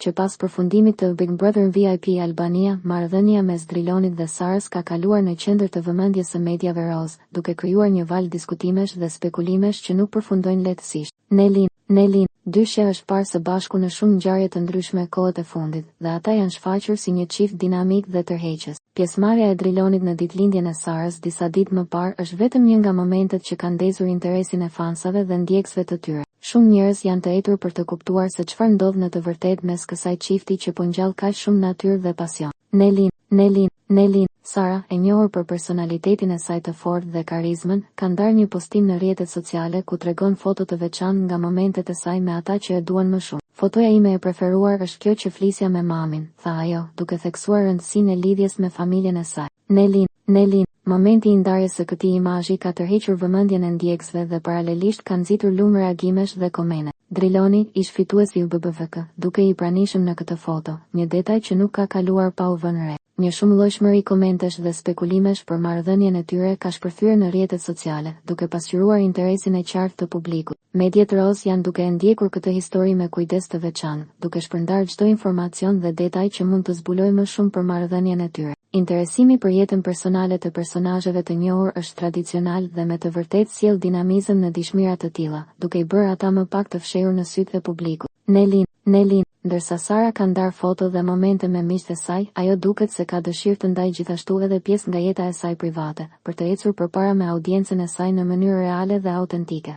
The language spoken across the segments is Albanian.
që pas përfundimit të Big Brother VIP Albania, marrëdhënia mes Drilonit dhe Sarës ka kaluar në qendër të vëmendjes së mediave roz, duke krijuar një val diskutimesh dhe spekulimesh që nuk përfundojnë lehtësisht. Nelin, dyshja është parë së bashku në shumë ngjarje të ndryshme kohët e fundit, dhe ata janë shfaqur si një çift dinamik dhe tërheqës. Pjesëmarrja e Drilonit në ditëlindjen e Sarës disa ditë më parë është vetëm një nga momentet që kanë ndezur interesin e fansave dhe ndjekësve të tyre. Shumë njerëz janë të etur për të kuptuar se çfarë ndodh në të vërtetë mes kësaj çifti që po ngjall kaq shumë natyrë dhe pasion. Nelin, Sara, e njohur për personalitetin e saj të fortë dhe karizmën, ka ndarë një postim në rrjetet sociale ku tregon foto të veçantë nga momentet e saj me ata që e duan më shumë. Fotoja ime e preferuar është kjo që flisja me mamin, tha ajo, duke theksuar rëndësinë e lidhjes me familjen e saj. Nelin, momenti i ndarjes së këtij imazhi ka tërhequr vëmendjen e ndjekësve dhe paralelisht ka nxitur lumë reagimesh dhe komente. Driloni, ish fituesi i BBVK, duke i pranishëm në këtë foto, një detaj që nuk ka kaluar pa u vënë re. Një shumëllojshmëri komentesh dhe spekulimesh për marrëdhënien e tyre ka shpërthyer në rrjetet sociale, duke pasqyruar interesin e qartë të publikut. Mediat roz janë duke e ndjekur këtë histori me kujdes të veçantë, duke shpërndarë çdo informacion dhe detaj që mund të zbulojë më shumë për marrëdhënien e tyre. Interesimi për jetën personale të personazheve të njohur është tradicional dhe me të vërtetë sjell dinamizëm në dëshmira të tilla, duke i bërë ata më pak të fshehur në sytë e publikut. Nelin, ndërsa Sara ka ndarë foto dhe momente me miqtë e saj, ajo duket se ka dëshirë të ndajë gjithashtu edhe pjesë nga jeta e saj private, për të ecur përpara me audiencën e saj në mënyrë reale dhe autentike.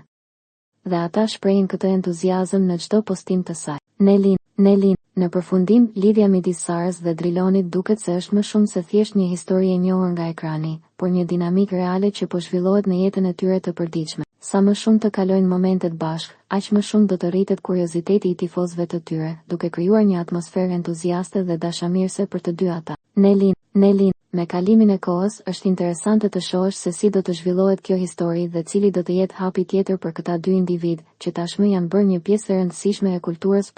Dhe ata shprehin këtë entuziazëm në çdo postim të saj. Nelin, në përfundim, lidhja midis Sarës dhe Drilonit duket se është më shumë se thjesht një histori e njohur nga ekrani, por një dinamik reale që po zhvillohet në jetën e tyre të përditshme. Sa më shumë të kalojnë momentet bashkë, aq më shumë do të rritet kurioziteti i tifozëve të tyre, duke krijuar një atmosferë entuziaste dhe dashamirëse për të dy ata. Nelin, me kalimin e kohës, është interesante të shohësh se si do të zhvillohet kjo histori dhe cili do të jetë hapi tjetër për këta dy individ, që tashmë janë bërë një pjesë e rëndësishme e kulturës